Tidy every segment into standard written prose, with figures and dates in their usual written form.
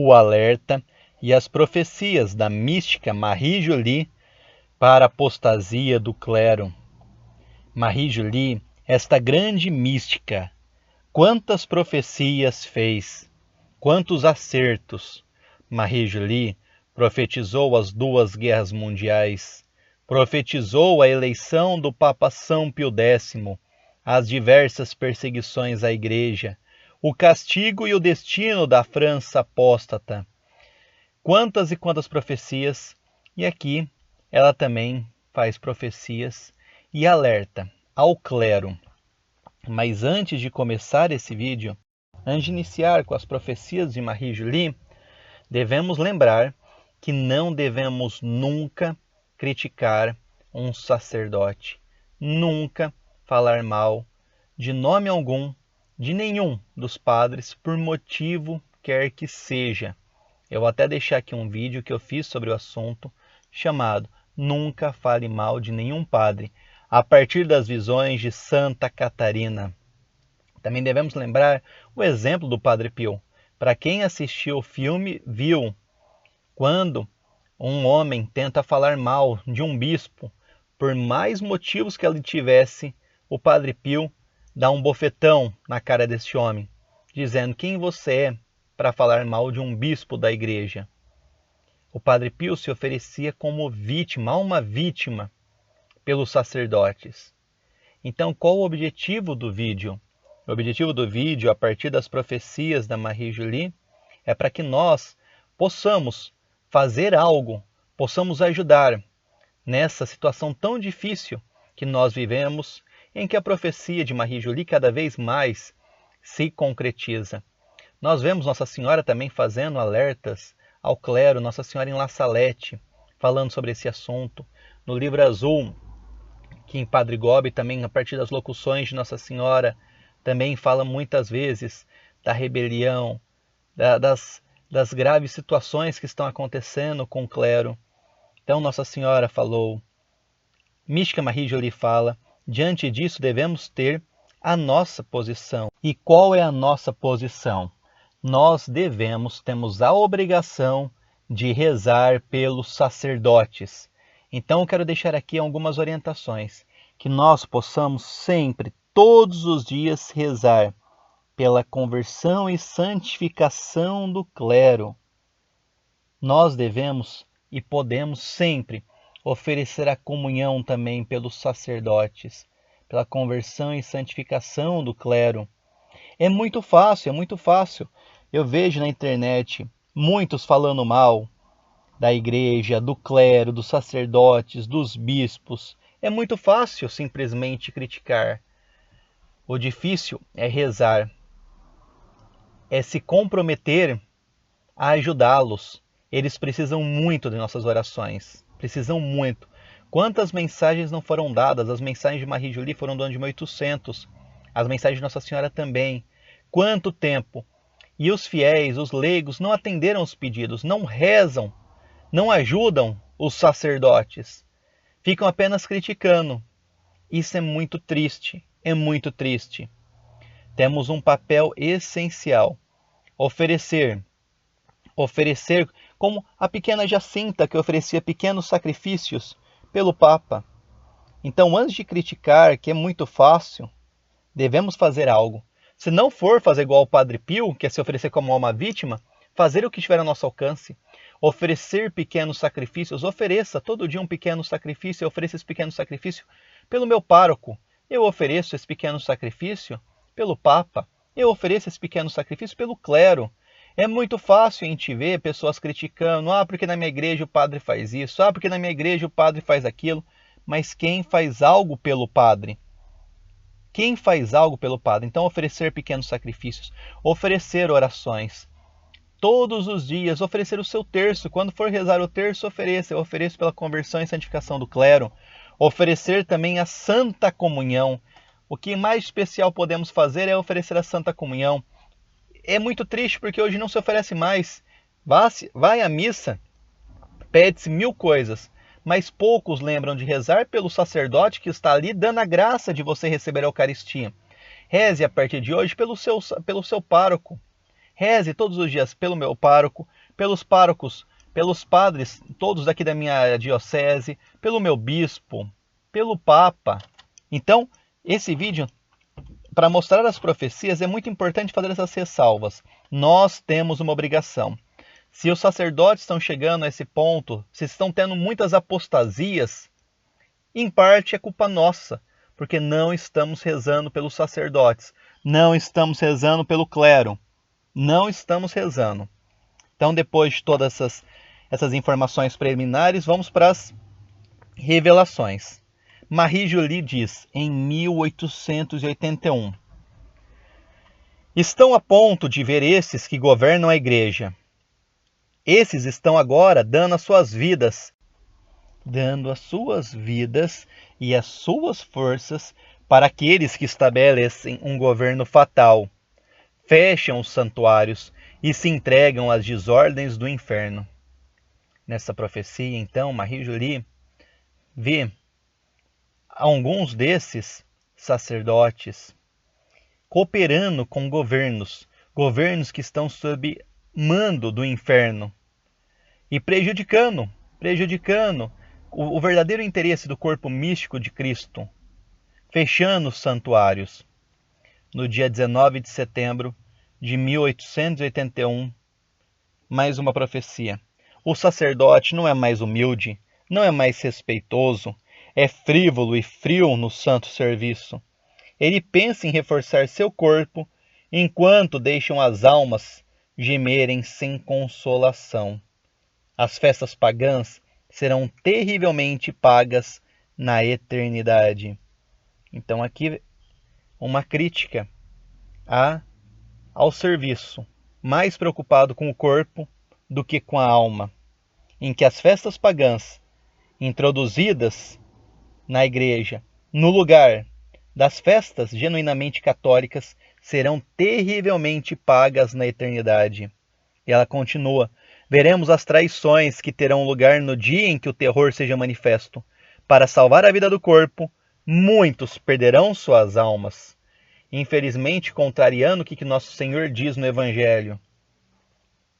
o alerta e as profecias da mística Marie-Julie para a apostasia do clero. Marie-Julie, esta grande mística, quantas profecias fez, quantos acertos. Marie-Julie profetizou as 2 guerras mundiais, profetizou a eleição do Papa São Pio X, as diversas perseguições à Igreja, o castigo e o destino da França apóstata. Quantas e quantas profecias, e aqui ela também faz profecias e alerta ao clero. Mas antes de começar esse vídeo, antes de iniciar com as profecias de Marie-Julie, devemos lembrar que não devemos nunca criticar um sacerdote, nunca falar mal de nome algum, de nenhum dos padres, por motivo quer que seja. Eu vou até deixar aqui um vídeo que eu fiz sobre o assunto, chamado Nunca Fale Mal de Nenhum Padre, a partir das visões de Santa Catarina. Também devemos lembrar o exemplo do Padre Pio. Para quem assistiu o filme, viu quando um homem tenta falar mal de um bispo, por mais motivos que ele tivesse, o Padre Pio dá um bofetão na cara desse homem, dizendo: quem você é para falar mal de um bispo da igreja? O Padre Pio se oferecia como vítima, uma vítima, pelos sacerdotes. Então, qual o objetivo do vídeo? O objetivo do vídeo, a partir das profecias da Marie-Julie, é para que nós possamos fazer algo, possamos ajudar nessa situação tão difícil que nós vivemos, em que a profecia de Marie-Julie cada vez mais se concretiza. Nós vemos Nossa Senhora também fazendo alertas ao clero, Nossa Senhora em La Salette, falando sobre esse assunto. No Livro Azul, que em Padre Gobi também, a partir das locuções de Nossa Senhora, também fala muitas vezes da rebelião, das graves situações que estão acontecendo com o clero. Então Nossa Senhora falou, Mística Marie-Julie fala, diante disso devemos ter a nossa posição. E qual é a nossa posição? Nós temos a obrigação de rezar pelos sacerdotes. Então eu quero deixar aqui algumas orientações, que nós possamos sempre, todos os dias, rezar pela conversão e santificação do clero. Nós devemos e podemos sempre oferecer a comunhão também pelos sacerdotes, pela conversão e santificação do clero. É muito fácil, é muito fácil. Eu vejo na internet muitos falando mal da igreja, do clero, dos sacerdotes, dos bispos. É muito fácil simplesmente criticar. O difícil é rezar, é se comprometer a ajudá-los. Eles precisam muito de nossas orações, precisam muito. Quantas mensagens não foram dadas? As mensagens de Marie-Julie foram do ano de 1800, as mensagens de Nossa Senhora também. Quanto tempo? E os fiéis, os leigos, não atenderam os pedidos, não rezam, não ajudam os sacerdotes. Ficam apenas criticando. Isso é muito triste, é muito triste. Temos um papel essencial. Oferecer como a pequena Jacinta, que oferecia pequenos sacrifícios pelo Papa. Então, antes de criticar, que é muito fácil, devemos fazer algo. Se não for fazer igual o Padre Pio, que é se oferecer como uma vítima, fazer o que estiver ao nosso alcance. Oferecer pequenos sacrifícios, ofereça todo dia um pequeno sacrifício, eu ofereço esse pequeno sacrifício pelo meu pároco, eu ofereço esse pequeno sacrifício pelo Papa, eu ofereço esse pequeno sacrifício pelo clero. É muito fácil a gente ver pessoas criticando, porque na minha igreja o padre faz isso, porque na minha igreja o padre faz aquilo, mas quem faz algo pelo padre? Quem faz algo pelo padre? Então oferecer pequenos sacrifícios, oferecer orações, todos os dias, oferecer o seu terço. Quando for rezar o terço, ofereça. Eu ofereço pela conversão e santificação do clero. Oferecer também a Santa Comunhão. O que mais especial podemos fazer é oferecer a Santa Comunhão. É muito triste porque hoje não se oferece mais. Vai à missa, pede-se 1000 coisas, mas poucos lembram de rezar pelo sacerdote que está ali dando a graça de você receber a Eucaristia. Reze a partir de hoje pelo seu pároco. Reze todos os dias pelo meu pároco, pelos párocos, pelos padres, todos daqui da minha diocese, pelo meu bispo, pelo Papa. Então, esse vídeo, para mostrar as profecias, é muito importante fazer essas ressalvas. Nós temos uma obrigação. Se os sacerdotes estão chegando a esse ponto, se estão tendo muitas apostasias, em parte é culpa nossa, porque não estamos rezando pelos sacerdotes, não estamos rezando pelo clero, não estamos rezando. Então, depois de todas essas informações preliminares, vamos para as revelações. Marie Julie diz, em 1881, estão a ponto de ver esses que governam a igreja. Esses estão agora dando as suas vidas e as suas forças para aqueles que estabelecem um governo fatal, fecham os santuários e se entregam às desordens do inferno. Nessa profecia, então, Marie Julie vê alguns desses sacerdotes cooperando com governos que estão sob mando do inferno e prejudicando o verdadeiro interesse do corpo místico de Cristo, fechando os santuários. No dia 19 de setembro de 1881, mais uma profecia. O sacerdote não é mais humilde, não é mais respeitoso, é frívolo e frio no santo serviço. Ele pensa em reforçar seu corpo, enquanto deixam as almas gemerem sem consolação. As festas pagãs serão terrivelmente pagas na eternidade. Então aqui uma crítica ao serviço, mais preocupado com o corpo do que com a alma, em que as festas pagãs, introduzidas na igreja, no lugar das festas genuinamente católicas, serão terrivelmente pagas na eternidade. E ela continua, veremos as traições que terão lugar no dia em que o terror seja manifesto. Para salvar a vida do corpo, muitos perderão suas almas. Infelizmente, contrariando o que nosso Senhor diz no Evangelho.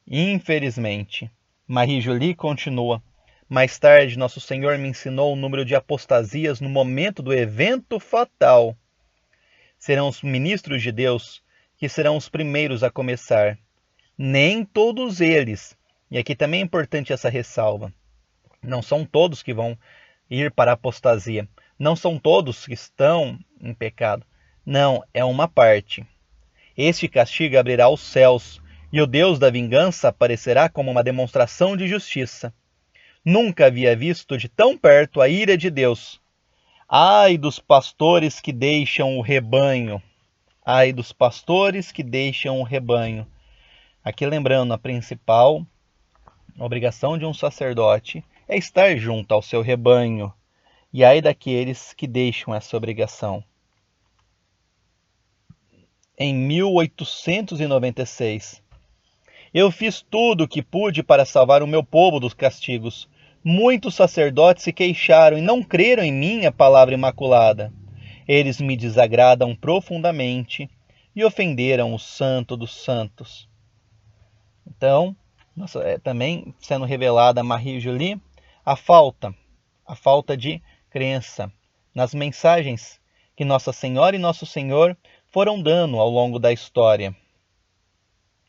Infelizmente. Marie Julie continua. Mais tarde, nosso Senhor me ensinou o número de apostasias no momento do evento fatal. Serão os ministros de Deus que serão os primeiros a começar. Nem todos eles, e aqui também é importante essa ressalva, não são todos que vão ir para a apostasia, não são todos que estão em pecado, não, é uma parte. Este castigo abrirá os céus, e o Deus da vingança aparecerá como uma demonstração de justiça. Nunca havia visto de tão perto a ira de Deus. Ai dos pastores que deixam o rebanho! Ai dos pastores que deixam o rebanho! Aqui lembrando, a principal obrigação de um sacerdote é estar junto ao seu rebanho. E ai daqueles que deixam essa obrigação. Em 1896, eu fiz tudo o que pude para salvar o meu povo dos castigos. Muitos sacerdotes se queixaram e não creram em minha palavra imaculada. Eles me desagradam profundamente e ofenderam o Santo dos Santos. Então, também sendo revelada a Marie Julie a falta de crença nas mensagens que Nossa Senhora e Nosso Senhor foram dando ao longo da história.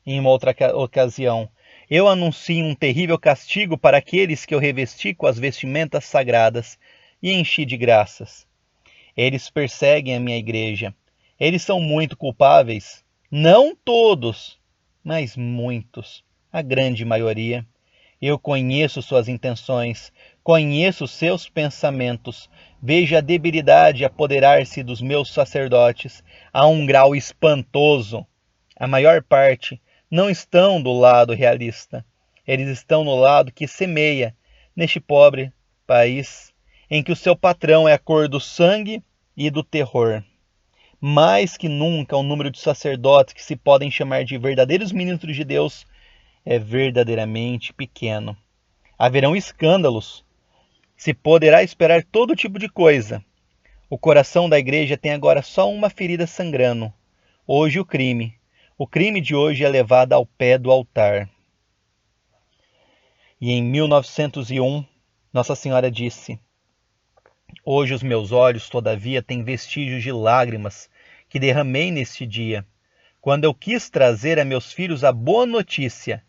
Em uma outra ocasião, eu anuncio um terrível castigo para aqueles que eu revesti com as vestimentas sagradas e enchi de graças. Eles perseguem a minha igreja. Eles são muito culpáveis. Não todos, mas muitos, a grande maioria. Eu conheço suas intenções, conheço seus pensamentos, vejo a debilidade apoderar-se dos meus sacerdotes a um grau espantoso. A maior parte não estão do lado realista. Eles estão no lado que semeia neste pobre país em que o seu patrão é a cor do sangue e do terror. Mais que nunca, o número de sacerdotes que se podem chamar de verdadeiros ministros de Deus é verdadeiramente pequeno. Haverão escândalos. Se poderá esperar todo tipo de coisa. O coração da igreja tem agora só uma ferida sangrando. Hoje o crime. O crime de hoje é levado ao pé do altar. E em 1901, Nossa Senhora disse: hoje os meus olhos, todavia, têm vestígios de lágrimas que derramei neste dia, quando eu quis trazer a meus filhos a boa notícia.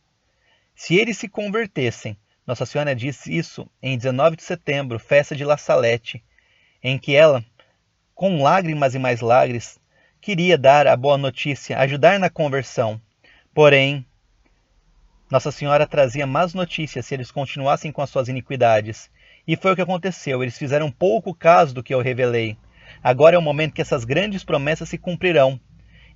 Se eles se convertessem, Nossa Senhora disse isso em 19 de setembro, festa de La Salette, em que ela, com lágrimas e mais lágrimas, queria dar a boa notícia, ajudar na conversão. Porém, Nossa Senhora trazia más notícias se eles continuassem com as suas iniquidades. E foi o que aconteceu, eles fizeram pouco caso do que eu revelei. Agora é o momento que essas grandes promessas se cumprirão,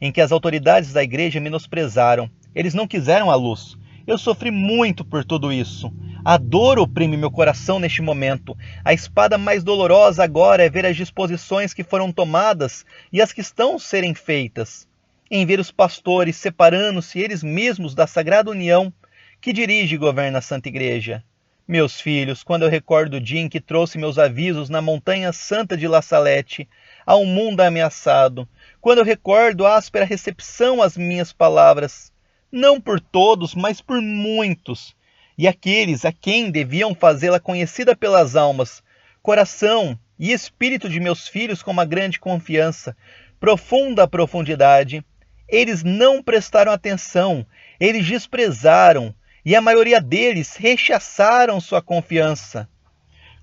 em que as autoridades da igreja menosprezaram. Eles não quiseram a luz. Eu sofri muito por tudo isso. A dor oprime meu coração neste momento. A espada mais dolorosa agora é ver as disposições que foram tomadas e as que estão serem feitas. Em ver os pastores separando-se eles mesmos da sagrada união que dirige e governa a Santa Igreja. Meus filhos, quando eu recordo o dia em que trouxe meus avisos na montanha santa de La Salette, ao mundo ameaçado, quando eu recordo a áspera recepção às minhas palavras, não por todos, mas por muitos, e aqueles a quem deviam fazê-la conhecida pelas almas, coração e espírito de meus filhos com uma grande confiança, profunda profundidade, eles não prestaram atenção, eles desprezaram, e a maioria deles rechaçaram sua confiança.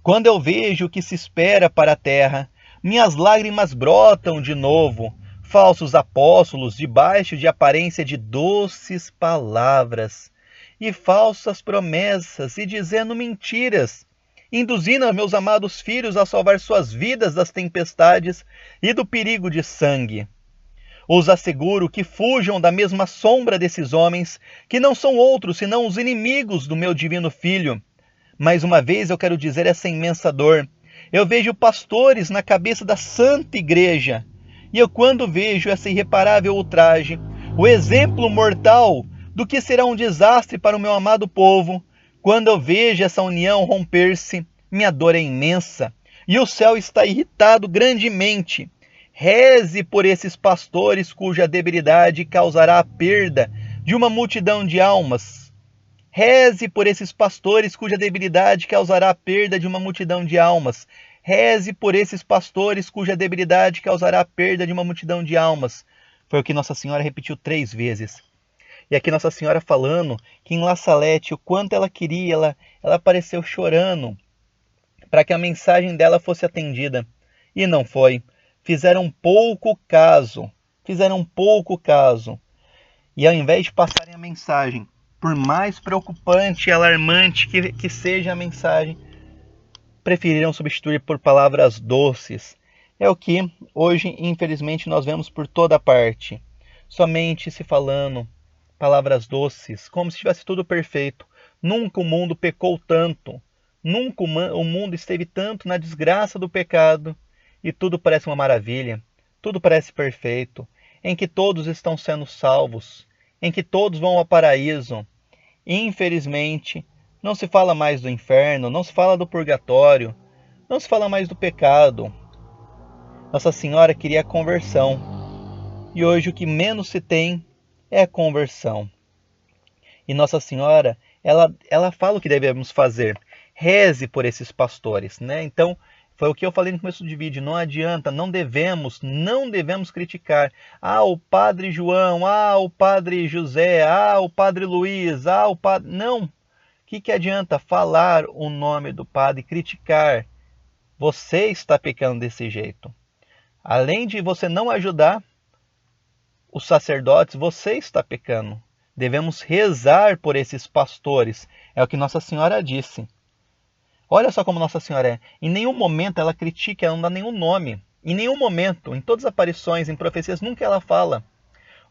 Quando eu vejo o que se espera para a terra, minhas lágrimas brotam de novo. Falsos apóstolos, debaixo de aparência de doces palavras e falsas promessas, e dizendo mentiras, induzindo meus amados filhos a salvar suas vidas das tempestades e do perigo de sangue. Os asseguro que fujam da mesma sombra desses homens, que não são outros senão os inimigos do meu divino Filho. Mais uma vez eu quero dizer essa imensa dor. Eu vejo pastores na cabeça da Santa Igreja, e eu, quando vejo essa irreparável ultraje, o exemplo mortal do que será um desastre para o meu amado povo, quando eu vejo essa união romper-se, minha dor é imensa, e o céu está irritado grandemente. Reze por esses pastores cuja debilidade causará a perda de uma multidão de almas. Reze por esses pastores cuja debilidade causará a perda de uma multidão de almas. Reze por esses pastores cuja debilidade causará a perda de uma multidão de almas. Foi o que Nossa Senhora repetiu 3 vezes. E aqui Nossa Senhora falando que em La Salette, o quanto ela queria, ela apareceu chorando para que a mensagem dela fosse atendida. E não foi. Fizeram pouco caso. E ao invés de passarem a mensagem, por mais preocupante e alarmante que seja a mensagem, preferiram substituir por palavras doces. É o que hoje, infelizmente, nós vemos por toda parte. Somente se falando palavras doces, como se tivesse tudo perfeito. Nunca o mundo pecou tanto. Nunca o mundo esteve tanto na desgraça do pecado. E tudo parece uma maravilha. Tudo parece perfeito. Em que todos estão sendo salvos. Em que todos vão ao paraíso. Infelizmente, não se fala mais do inferno, não se fala do purgatório, não se fala mais do pecado. Nossa Senhora queria a conversão, e hoje o que menos se tem é a conversão. E Nossa Senhora, ela fala o que devemos fazer. Reze por esses pastores, né? Então, foi o que eu falei no começo do vídeo, não adianta, não devemos criticar. O Padre João, o Padre José, o Padre Luiz, o Padre... Não! O que adianta falar o nome do Padre e criticar? Você está pecando desse jeito. Além de você não ajudar os sacerdotes, você está pecando. Devemos rezar por esses pastores. É o que Nossa Senhora disse. Olha só como Nossa Senhora é. Em nenhum momento ela critica, ela não dá nenhum nome. Em nenhum momento, em todas as aparições, em profecias, nunca ela fala.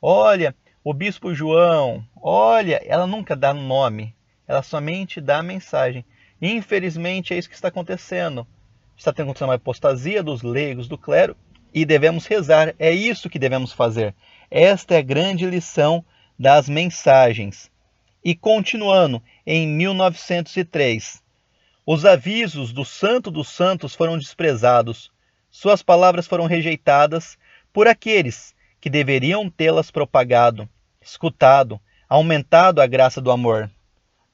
Olha, o Bispo João, olha, ela nunca dá nome. Ela somente dá a mensagem. Infelizmente é isso que está acontecendo. Está acontecendo uma apostasia dos leigos, do clero, e devemos rezar. É isso que devemos fazer. Esta é a grande lição das mensagens. E continuando, em 1903... os avisos do Santo dos Santos foram desprezados. Suas palavras foram rejeitadas por aqueles que deveriam tê-las propagado. escutado, aumentado a graça do amor.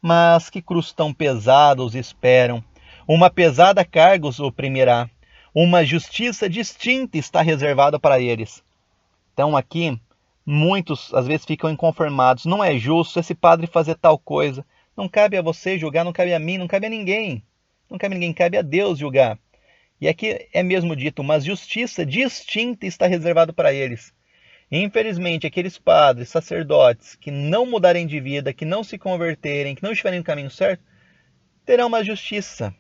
Mas que cruz tão pesada os esperam, uma pesada carga os oprimirá, uma justiça distinta está reservada para eles. Então aqui, muitos às vezes ficam inconformados, não é justo esse padre fazer tal coisa, não cabe a você julgar, não cabe a mim, não cabe a ninguém, não cabe a ninguém, cabe a Deus julgar. E aqui é mesmo dito, uma justiça distinta está reservada para eles. Infelizmente, aqueles padres, sacerdotes que não mudarem de vida, que não se converterem, que não estiverem no caminho certo, terão uma justiça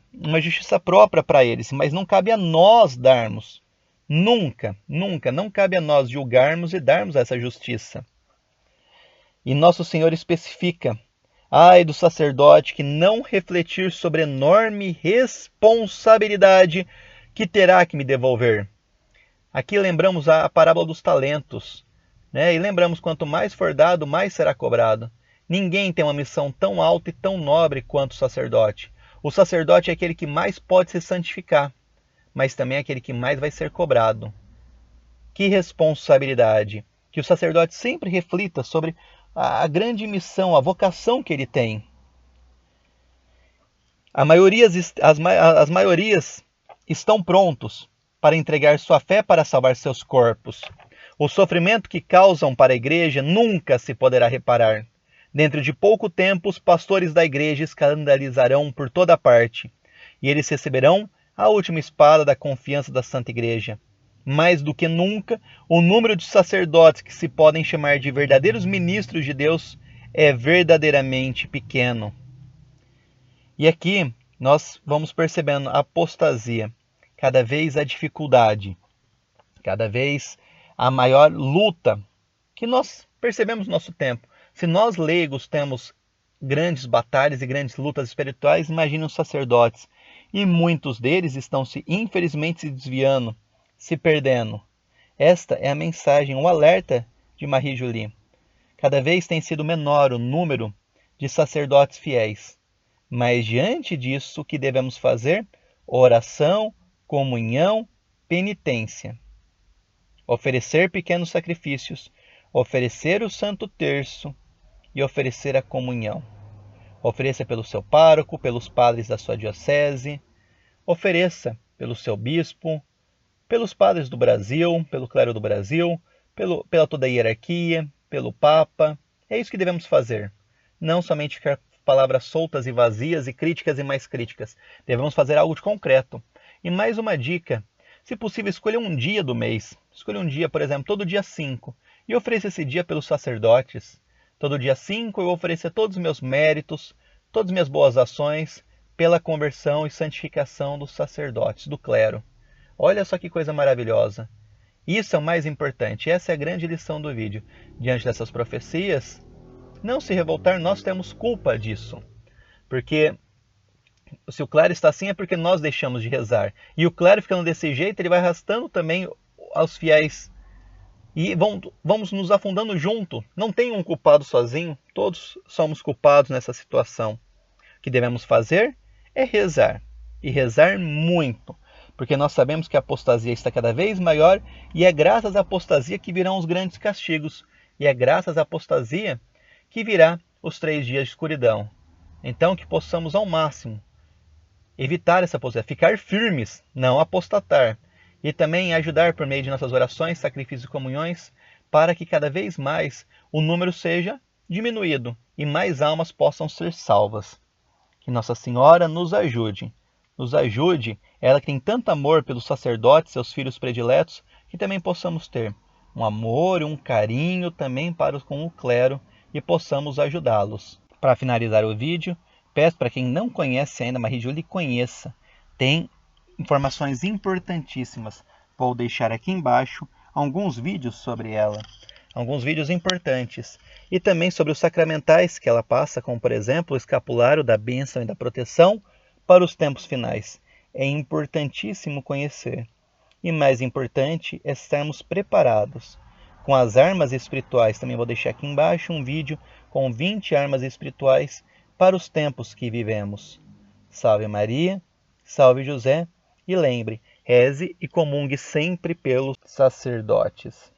própria para eles, mas não cabe a nós darmos. Nunca, nunca, não cabe a nós julgarmos e darmos essa justiça. E Nosso Senhor especifica: ai do sacerdote que não refletir sobre a enorme responsabilidade que terá que me devolver. Aqui lembramos a parábola dos talentos, né? E lembramos, quanto mais for dado, mais será cobrado. Ninguém tem uma missão tão alta e tão nobre quanto o sacerdote. O sacerdote é aquele que mais pode se santificar, mas também é aquele que mais vai ser cobrado. Que responsabilidade! Que o sacerdote sempre reflita sobre a grande missão, a vocação que ele tem. As maiorias estão prontos para entregar sua fé para salvar seus corpos. O sofrimento que causam para a igreja nunca se poderá reparar. Dentro de pouco tempo, os pastores da igreja escandalizarão por toda parte, e eles receberão a última espada da confiança da Santa Igreja. Mais do que nunca, o número de sacerdotes que se podem chamar de verdadeiros ministros de Deus é verdadeiramente pequeno. E aqui nós vamos percebendo a apostasia, cada vez a dificuldade, cada vez a maior luta que nós percebemos no nosso tempo. Se nós leigos temos grandes batalhas e grandes lutas espirituais, imagine os sacerdotes. E muitos deles estão infelizmente se desviando, se perdendo. Esta é a mensagem, o alerta de Marie-Julie. Cada vez tem sido menor o número de sacerdotes fiéis. Mas diante disso, o que devemos fazer? Oração, comunhão, penitência. Oferecer pequenos sacrifícios, oferecer o Santo Terço e oferecer a comunhão. Ofereça pelo seu pároco, pelos padres da sua diocese, ofereça pelo seu bispo, pelos padres do Brasil, pelo clero do Brasil, pela toda a hierarquia, pelo Papa. É isso que devemos fazer. Não somente ficar palavras soltas e vazias e críticas e mais críticas. Devemos fazer algo de concreto. E mais uma dica: se possível, escolha um dia do mês. Escolha um dia, por exemplo, todo dia 5. E ofereça esse dia pelos sacerdotes. Todo dia 5 eu oferecer todos os meus méritos, todas as minhas boas ações, pela conversão e santificação dos sacerdotes, do clero. Olha só que coisa maravilhosa. Isso é o mais importante. Essa é a grande lição do vídeo. Diante dessas profecias, não se revoltar, nós temos culpa disso. Porque se o clero está assim é porque nós deixamos de rezar. E o clero ficando desse jeito, ele vai arrastando também aos fiéis. E vamos nos afundando junto. Não tem um culpado sozinho. Todos somos culpados nessa situação. O que devemos fazer é rezar. E rezar muito. Porque nós sabemos que a apostasia está cada vez maior. E é graças à apostasia que virão os grandes castigos. E é graças à apostasia que virá os 3 dias de escuridão. Então que possamos ao máximo evitar essa apostasia, ficar firmes, não apostatar. E também ajudar por meio de nossas orações, sacrifícios e comunhões, para que cada vez mais o número seja diminuído e mais almas possam ser salvas. Que Nossa Senhora nos ajude. Nos ajude, ela que tem tanto amor pelos sacerdotes, seus filhos prediletos, que também possamos ter um amor e um carinho também com o clero e possamos ajudá-los. Para finalizar o vídeo, peço para quem não conhece ainda Marie-Julie, conheça. Tem informações importantíssimas. Vou deixar aqui embaixo alguns vídeos sobre ela, alguns vídeos importantes. E também sobre os sacramentais que ela passa, como por exemplo o escapulário da bênção e da proteção para os tempos finais. É importantíssimo conhecer. E mais importante é estarmos preparados com as armas espirituais. Também vou deixar aqui embaixo um vídeo com 20 armas espirituais para os tempos que vivemos. Salve Maria, salve José, e lembre, reze e comungue sempre pelos sacerdotes.